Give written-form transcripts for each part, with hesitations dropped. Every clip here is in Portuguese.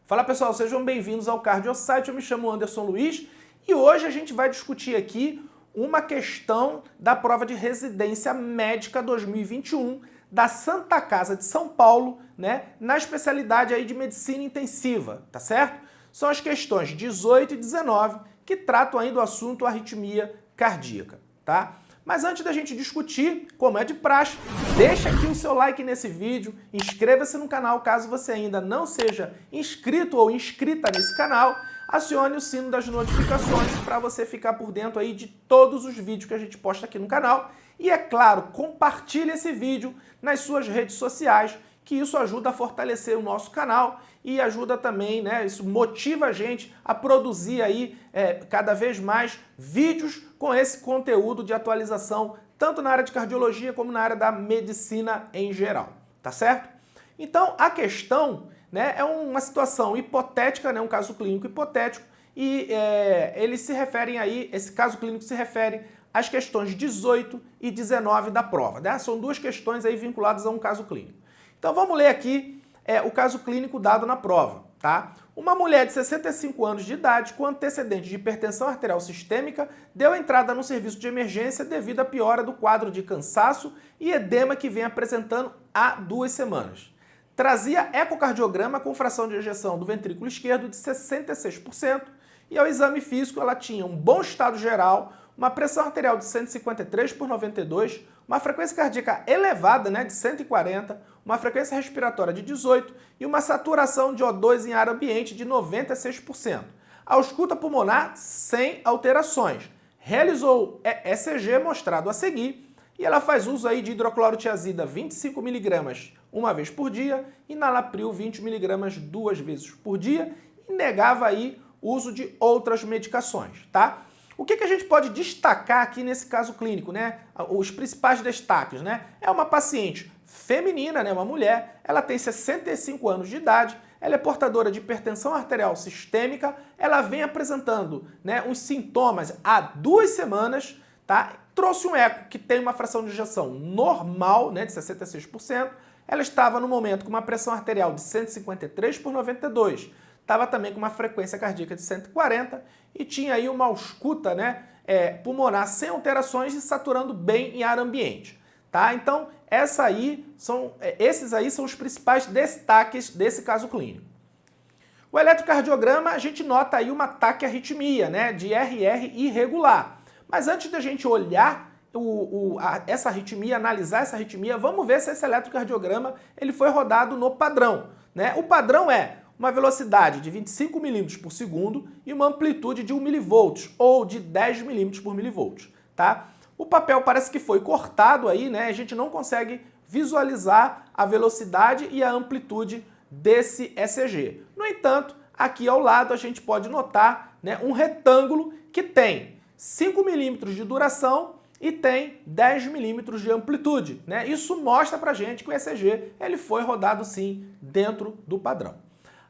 Fala pessoal, sejam bem-vindos ao CardioSite, eu me chamo Anderson Luiz e hoje a gente vai discutir aqui uma questão da prova de residência médica 2021 da Santa Casa de São Paulo, né, na especialidade aí de medicina intensiva, tá certo? São as questões 18 e 19 que tratam aí do assunto arritmia cardíaca, tá? Mas antes da gente discutir, como é de praxe, deixa aqui o seu like nesse vídeo, inscreva-se no canal caso você ainda não seja inscrito ou inscrita nesse canal, acione o sino das notificações para você ficar por dentro aí de todos os vídeos que a gente posta aqui no canal. E é claro, compartilhe esse vídeo nas suas redes sociais, que isso ajuda a fortalecer o nosso canal e ajuda também, né, isso motiva a gente a produzir aí cada vez mais vídeos com esse conteúdo de atualização, tanto na área de cardiologia como na área da medicina em geral, tá certo? Então, a questão, né, é uma situação hipotética, né, um caso clínico hipotético, e eles se referem aí, esse caso clínico se refere às questões 18 e 19 da prova, né? São duas questões aí vinculadas a um caso clínico. Então vamos ler aqui o caso clínico dado na prova, tá? Uma mulher de 65 anos de idade com antecedente de hipertensão arterial sistêmica deu entrada no serviço de emergência devido à piora do quadro de cansaço e edema que vem apresentando há 2 semanas. Trazia ecocardiograma com fração de ejeção do ventrículo esquerdo de 66% e ao exame físico ela tinha um bom estado geral, uma pressão arterial de 153/92, uma frequência cardíaca elevada, né, de 140, uma frequência respiratória de 18 e uma saturação de O2 em ar ambiente de 96%. A ausculta pulmonar sem alterações. Realizou ECG mostrado a seguir e ela faz uso aí de hidroclorotiazida 25 mg uma vez por dia e nalapril 20 mg 2 vezes por dia e negava aí o uso de outras medicações, tá? O que a gente pode destacar aqui nesse caso clínico, né? Os principais destaques, né? É uma paciente feminina, né? Uma mulher, ela tem 65 anos de idade, ela é portadora de hipertensão arterial sistêmica, ela vem apresentando, né, uns sintomas há 2 semanas, tá? Trouxe um eco que tem uma fração de ejeção normal, né, de 66%, ela estava no momento com uma pressão arterial de 153/92, estava também com uma frequência cardíaca de 140 e tinha aí uma ausculta, né, pulmonar sem alterações e saturando bem em ar ambiente, tá? Então, esses aí são os principais destaques desse caso clínico. O eletrocardiograma, a gente nota aí uma taquiarritmia, né, de RR irregular. Mas antes da gente olhar essa arritmia, analisar essa arritmia, vamos ver se esse eletrocardiograma ele foi rodado no padrão, né? O padrão é uma velocidade de 25 milímetros por segundo e uma amplitude de 1 milivolt ou de 10 milímetros por milivolt, tá? O papel parece que foi cortado aí, né? A gente não consegue visualizar a velocidade e a amplitude desse ECG. No entanto, aqui ao lado a gente pode notar, né, um retângulo que tem 5 milímetros de duração e tem 10 milímetros de amplitude, né? Isso mostra pra gente que o ECG ele foi rodado sim dentro do padrão.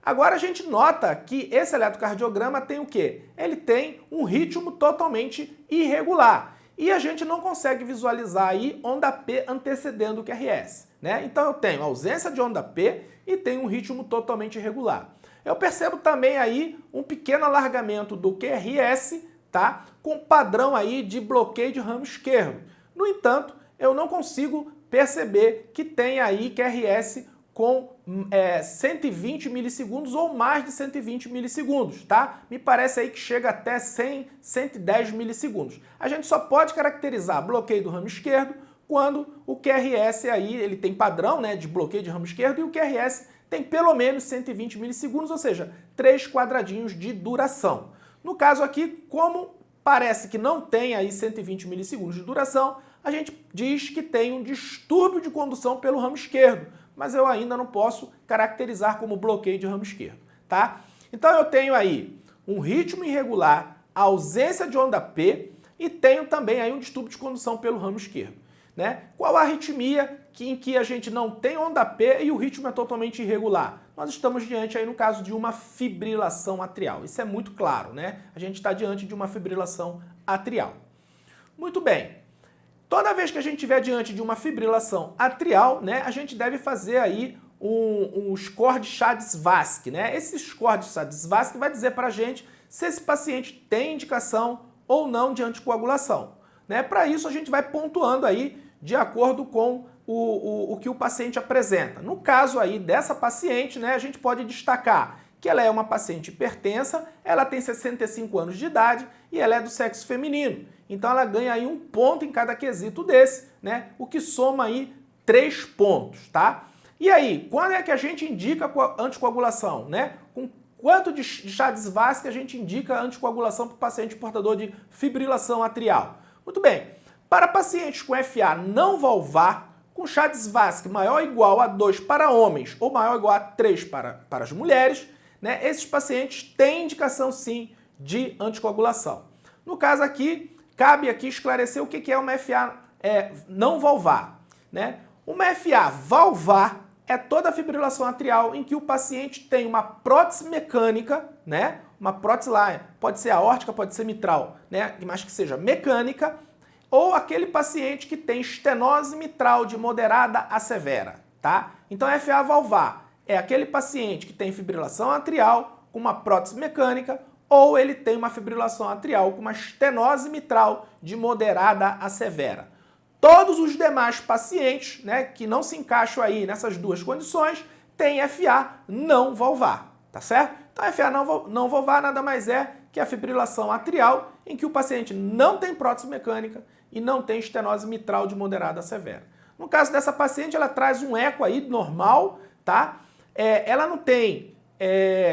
Agora a gente nota que esse eletrocardiograma tem o quê? Ele tem um ritmo totalmente irregular e a gente não consegue visualizar aí onda P antecedendo o QRS, né? Então eu tenho ausência de onda P e tenho um ritmo totalmente irregular. Eu percebo também aí um pequeno alargamento do QRS, tá? Com padrão aí de bloqueio de ramo esquerdo. No entanto, eu não consigo perceber que tem aí QRS com 120 milissegundos ou mais de 120 milissegundos, tá? Me parece aí que chega até 100, 110 milissegundos. A gente só pode caracterizar bloqueio do ramo esquerdo quando o QRS aí, ele tem padrão, né, de bloqueio de ramo esquerdo e o QRS tem pelo menos 120 milissegundos, ou seja, 3 quadradinhos de duração. No caso aqui, como parece que não tem aí 120 milissegundos de duração, a gente diz que tem um distúrbio de condução pelo ramo esquerdo, mas eu ainda não posso caracterizar como bloqueio de ramo esquerdo, tá? Então eu tenho aí um ritmo irregular, ausência de onda P e tenho também aí um distúrbio de condução pelo ramo esquerdo, né? Qual a arritmia em que a gente não tem onda P e o ritmo é totalmente irregular? Nós estamos diante aí no caso de uma fibrilação atrial. Isso é muito claro, né? A gente está diante de uma fibrilação atrial. Muito bem. Toda vez que a gente estiver diante de uma fibrilação atrial, né, a gente deve fazer aí um score de Chades-Vasque, né? Esse score de Chades-Vasque vai dizer para a gente se esse paciente tem indicação ou não de anticoagulação, né? Para isso a gente vai pontuando aí de acordo com o que o paciente apresenta. No caso aí dessa paciente, né, a gente pode destacar que ela é uma paciente hipertensa, ela tem 65 anos de idade e ela é do sexo feminino. Então ela ganha aí 1 ponto em cada quesito desse, né? O que soma aí 3 pontos, tá? E aí, quando é que a gente indica anticoagulação, né? Com quanto de Chades-Vasque a gente indica anticoagulação para o paciente portador de fibrilação atrial? Muito bem, para pacientes com FA não valvar, com Chades-Vasque maior ou igual a 2 para homens ou maior ou igual a 3 para as mulheres, né? Esses pacientes têm indicação sim de anticoagulação. No caso aqui, cabe aqui esclarecer o que é uma FA não valvar, né? Uma FA valvar é toda a fibrilação atrial em que o paciente tem uma prótese mecânica, né? Uma prótese lá, pode ser aórtica, pode ser mitral, né? Mas que seja mecânica, ou aquele paciente que tem estenose mitral de moderada a severa, tá? Então, FA valvar é aquele paciente que tem fibrilação atrial com uma prótese mecânica, ou ele tem uma fibrilação atrial com uma estenose mitral de moderada a severa. Todos os demais pacientes, né, que não se encaixam aí nessas duas condições, têm FA não valvar, tá certo? Então, FA não valvar nada mais é que a fibrilação atrial em que o paciente não tem prótese mecânica e não tem estenose mitral de moderada a severa. No caso dessa paciente, ela traz um eco aí normal, tá? Ela não tem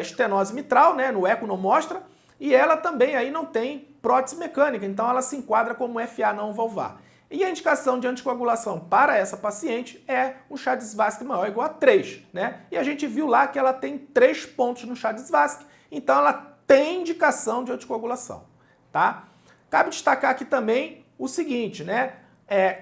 estenose mitral, né? No eco não mostra, e ela também aí não tem prótese mecânica, então ela se enquadra como FA não valvar. E a indicação de anticoagulação para essa paciente é um Chades-Vasque maior ou igual a 3, né? E a gente viu lá que ela tem 3 pontos no Chades-Vasque, então ela tem indicação de anticoagulação, tá? Cabe destacar aqui também o seguinte, né?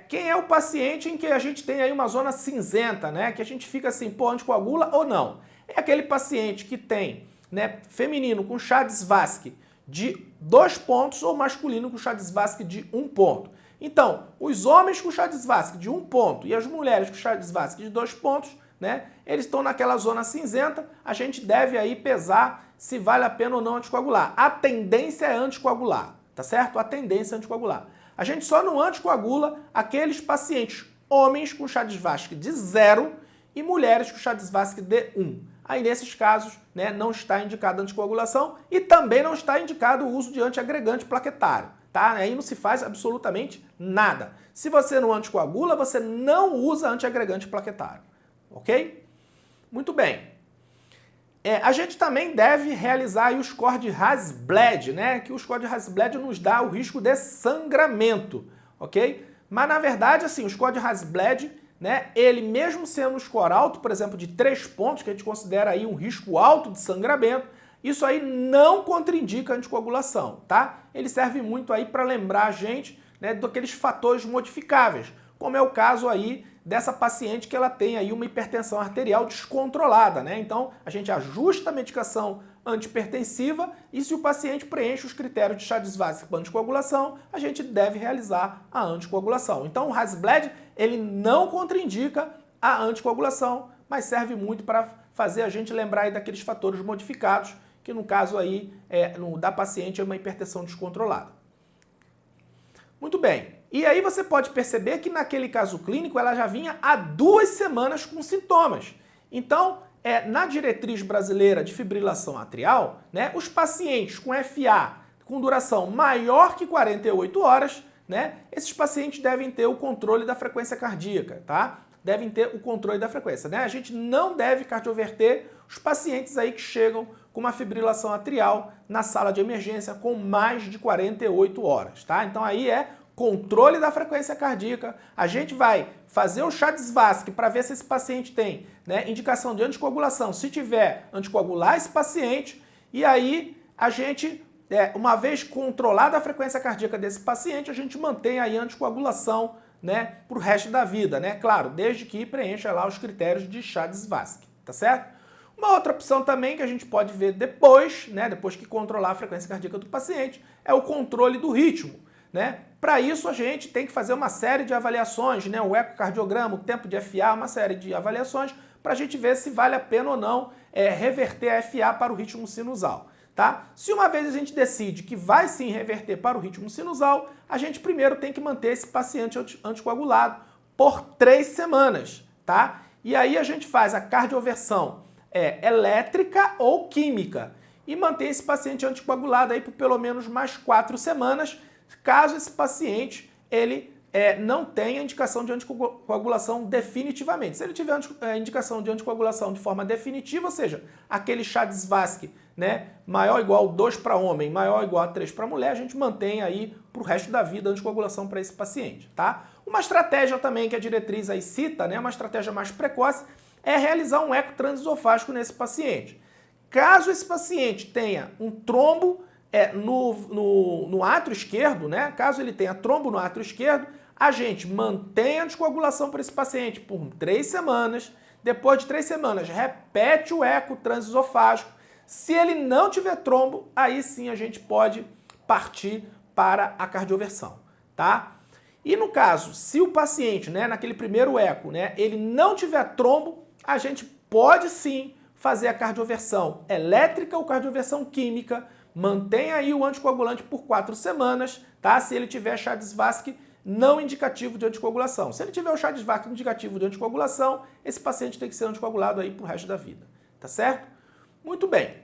Quem é o paciente em que a gente tem aí uma zona cinzenta, né? Que a gente fica assim, pô, anticoagula ou não? É aquele paciente que tem, né, feminino com Chades-Vasque de 2 pontos ou masculino com Chades-Vasque de 1 ponto. Então, os homens com Chades-Vasque de 1 ponto e as mulheres com Chades-Vasque de 2 pontos, né, eles estão naquela zona cinzenta, a gente deve aí pesar se vale a pena ou não anticoagular. A tendência é anticoagular, tá certo? A tendência é anticoagular. A gente só não anticoagula aqueles pacientes homens com Chades-Vasque de 0 e mulheres com Chades-Vasque de 1. Aí, nesses casos, né, não está indicada a anticoagulação e também não está indicado o uso de antiagregante plaquetário. Tá? Aí não se faz absolutamente nada. Se você não anticoagula, você não usa antiagregante plaquetário. Ok? Muito bem. A gente também deve realizar aí o score de Hasbled, né? Que o score de Hasbled nos dá o risco de sangramento, ok? Mas na verdade, assim, o score de Hasbled, né? Ele mesmo sendo um score alto, por exemplo, de 3 pontos, que a gente considera aí um risco alto de sangramento, isso aí não contraindica a anticoagulação, tá? Ele serve muito aí para lembrar a gente, né, daqueles fatores modificáveis, como é o caso aí dessa paciente que ela tem aí uma hipertensão arterial descontrolada, né? Então, a gente ajusta a medicação antihipertensiva e se o paciente preenche os critérios de Chades-Vasque para anticoagulação, a gente deve realizar a anticoagulação. Então, o Hasbled, ele não contraindica a anticoagulação, mas serve muito para fazer a gente lembrar aí daqueles fatores modificados, que no caso aí da paciente é uma hipertensão descontrolada. Muito bem. E aí você pode perceber que naquele caso clínico ela já vinha há 2 semanas com sintomas. Então, na diretriz brasileira de fibrilação atrial, né, os pacientes com FA com duração maior que 48 horas, né, esses pacientes devem ter o controle da frequência cardíaca, tá? Devem ter o controle da frequência, né? A gente não deve cardioverter os pacientes aí que chegam com uma fibrilação atrial na sala de emergência com mais de 48 horas, tá? Então aí controle da frequência cardíaca, a gente vai fazer o Chades-Vasque para ver se esse paciente tem, né, indicação de anticoagulação. Se tiver, anticoagular esse paciente e aí a gente, uma vez controlada a frequência cardíaca desse paciente, a gente mantém aí a anticoagulação, né, para o resto da vida, né? Claro, desde que preencha lá os critérios de Chades-Vasque, tá certo? Uma outra opção também que a gente pode ver depois, né, depois que controlar a frequência cardíaca do paciente, é o controle do ritmo. né? Para isso a gente tem que fazer uma série de avaliações, né? O ecocardiograma, o tempo de FA, uma série de avaliações para a gente ver se vale a pena ou não reverter a FA para o ritmo sinusal. Tá? Se uma vez a gente decide que vai sim reverter para o ritmo sinusal, a gente primeiro tem que manter esse paciente anticoagulado por 3 semanas, tá? E aí a gente faz a cardioversão elétrica ou química e mantém esse paciente anticoagulado aí por pelo menos mais 4 semanas, caso esse paciente ele não tenha indicação de anticoagulação definitivamente. Se ele tiver indicação de anticoagulação de forma definitiva, ou seja, aquele Chades-Vasque, né, maior ou igual 2 para homem, maior ou igual a 3 para mulher, a gente mantém aí para o resto da vida a anticoagulação para esse paciente, tá? Uma estratégia também que a diretriz aí cita, né, uma estratégia mais precoce, é realizar um eco transesofágico nesse paciente. Caso esse paciente tenha um trombo no átrio esquerdo, né, caso ele tenha trombo no átrio esquerdo, a gente mantém a anticoagulação para esse paciente por 3 semanas, depois de 3 semanas repete o eco transesofágico. Se ele não tiver trombo, aí sim a gente pode partir para a cardioversão, tá? E no caso, se o paciente, né, naquele primeiro eco, né, ele não tiver trombo, a gente pode sim fazer a cardioversão elétrica ou cardioversão química, mantém aí o anticoagulante por 4 semanas, tá? Se ele tiver Chades-Vasque não indicativo de anticoagulação. Se ele tiver o Chades-Vasque indicativo de anticoagulação, esse paciente tem que ser anticoagulado aí pro resto da vida, tá certo? Muito bem.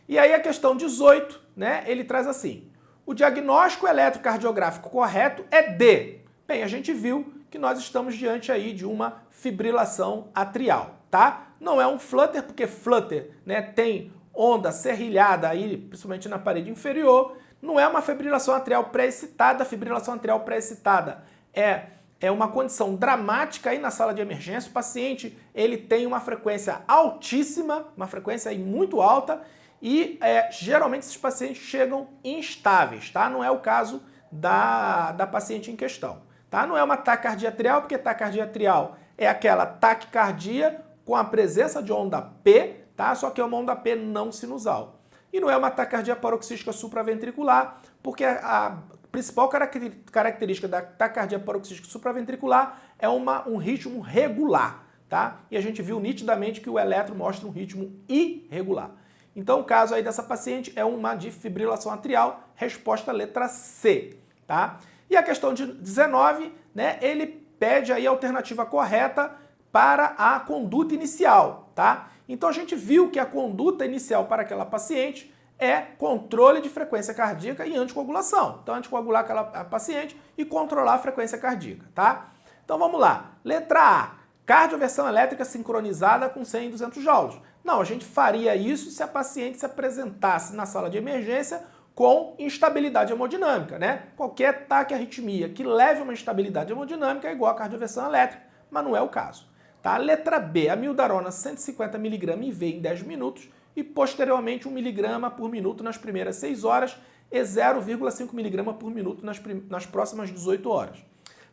E aí a questão 18, né, ele traz assim: o diagnóstico eletrocardiográfico correto é de... Bem, a gente viu que nós estamos diante aí de uma fibrilação atrial, tá? Não é um flutter, porque flutter, né, tem onda serrilhada aí, principalmente na parede inferior. Não é uma fibrilação atrial pré-excitada. A fibrilação atrial pré-excitada é uma condição dramática aí na sala de emergência. O paciente ele tem uma frequência altíssima, uma frequência aí muito alta, e geralmente esses pacientes chegam instáveis, tá? Não é o caso da paciente em questão, tá? Não é uma taquicardia atrial, porque taquicardia atrial é aquela taquicardia com a presença de onda P, tá? Só que é uma onda P não sinusal. E não é uma taquicardia paroxística supraventricular, porque a principal característica da taquicardia paroxística supraventricular é um ritmo regular, tá? E a gente viu nitidamente que o eletro mostra um ritmo irregular. Então o caso aí dessa paciente é uma de fibrilação atrial, resposta letra C, tá? E a questão de 19, né, ele pede aí a alternativa correta para a conduta inicial, tá? Então a gente viu que a conduta inicial para aquela paciente é controle de frequência cardíaca e anticoagulação. Então anticoagular aquela paciente e controlar a frequência cardíaca, tá? Então vamos lá. Letra A, cardioversão elétrica sincronizada com 100 e 200 joules. Não, a gente faria isso se a paciente se apresentasse na sala de emergência com instabilidade hemodinâmica, né? Qualquer taquiarritmia que leve a uma instabilidade hemodinâmica é igual a cardioversão elétrica, mas não é o caso. Tá? Letra B, amiodarona 150 mg IV em 10 minutos e posteriormente 1 mg por minuto nas primeiras 6 horas e 0,5 mg por minuto nas próximas 18 horas.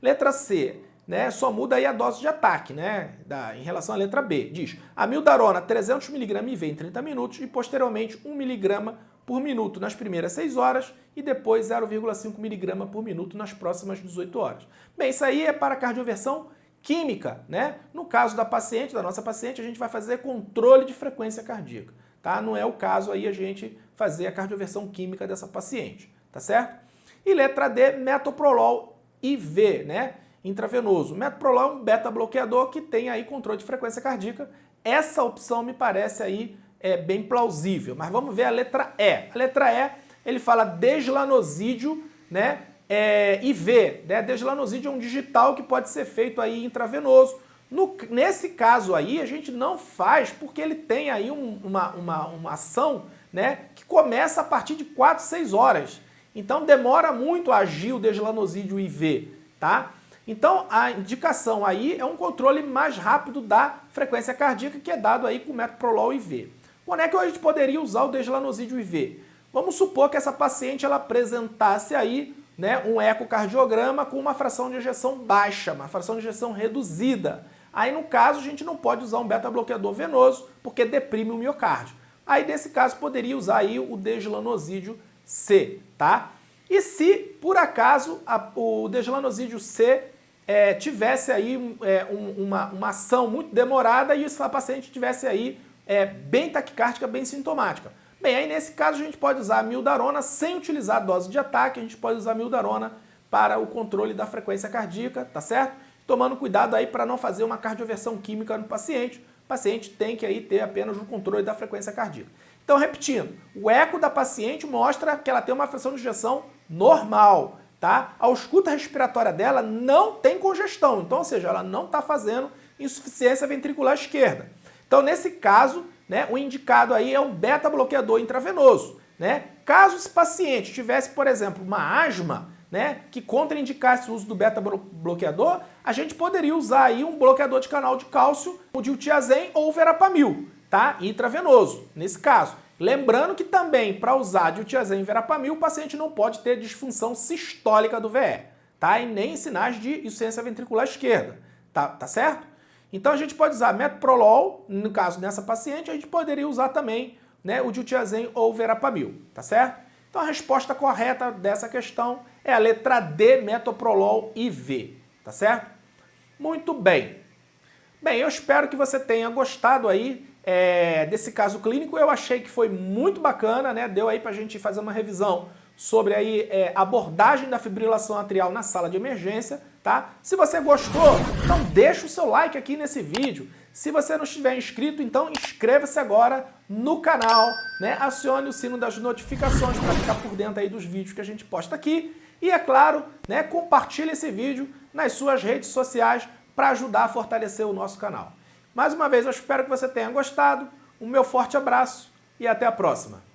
Letra C, né, só muda aí a dose de ataque, né, em relação à letra B. Diz, amiodarona 300 mg IV em 30 minutos e posteriormente 1 mg por minuto nas primeiras 6 horas e depois 0,5 mg por minuto nas próximas 18 horas. Bem, isso aí é para cardioversão química, né? No caso da paciente, da nossa paciente, a gente vai fazer controle de frequência cardíaca, tá? Não é o caso aí a gente fazer a cardioversão química dessa paciente, tá certo? E letra D, metoprolol IV, né? Intravenoso. O metoprolol é um beta-bloqueador que tem aí controle de frequência cardíaca. Essa opção me parece aí bem plausível, mas vamos ver a letra E. A letra E, ele fala deslanosídeo, né? IV, né? Deslanosídeo é um digital que pode ser feito aí intravenoso. Nesse caso aí, a gente não faz porque ele tem aí uma ação, né, que começa a partir de 4, 6 horas. Então demora muito a agir o deslanosídeo IV, tá? Então a indicação aí é um controle mais rápido da frequência cardíaca que é dado aí com o metoprolol IV. Quando é que a gente poderia usar o deslanosídeo IV? Vamos supor que essa paciente ela apresentasse aí, né, um ecocardiograma com uma fração de ejeção baixa, uma fração de ejeção reduzida. Aí, no caso, a gente não pode usar um beta-bloqueador venoso, porque deprime o miocárdio. Aí, nesse caso, poderia usar aí o deslanosídeo C, tá? E se, por acaso, o deslanosídeo C tivesse aí uma ação muito demorada e a paciente tivesse aí bem taquicárdica, bem sintomática. Bem, aí nesse caso a gente pode usar a mildarona sem utilizar a dose de ataque, a gente pode usar a mildarona para o controle da frequência cardíaca, tá certo? Tomando cuidado aí para não fazer uma cardioversão química no paciente. O paciente tem que aí ter apenas o controle da frequência cardíaca. Então, repetindo, o eco da paciente mostra que ela tem uma fração de ejeção normal, tá? A ausculta respiratória dela não tem congestão, então, ou seja, ela não está fazendo insuficiência ventricular esquerda. Então, nesse caso, né, o indicado aí é um beta-bloqueador intravenoso, né? Caso esse paciente tivesse, por exemplo, uma asma, né, que contraindicasse o uso do beta-bloqueador, a gente poderia usar aí um bloqueador de canal de cálcio, o diltiazem ou o verapamil, tá? Intravenoso, nesse caso. Lembrando que também, para usar diltiazem e verapamil, o paciente não pode ter disfunção sistólica do VE, tá? E nem sinais de insuficiência ventricular esquerda, tá certo? Então a gente pode usar metoprolol, no caso dessa paciente, a gente poderia usar também, né, o diltiazem ou o verapamil, tá certo? Então a resposta correta dessa questão é a letra D, metoprolol IV, tá certo? Muito bem. Bem, eu espero que você tenha gostado aí desse caso clínico. Eu achei que foi muito bacana, né? Deu aí pra gente fazer uma revisão sobre aí abordagem da fibrilação atrial na sala de emergência, tá? Se você gostou, então deixa o seu like aqui nesse vídeo. Se você não estiver inscrito, então inscreva-se agora no canal, né? Acione o sino das notificações para ficar por dentro aí dos vídeos que a gente posta aqui. E é claro, né, compartilhe esse vídeo nas suas redes sociais para ajudar a fortalecer o nosso canal. Mais uma vez, eu espero que você tenha gostado. Um meu forte abraço e até a próxima.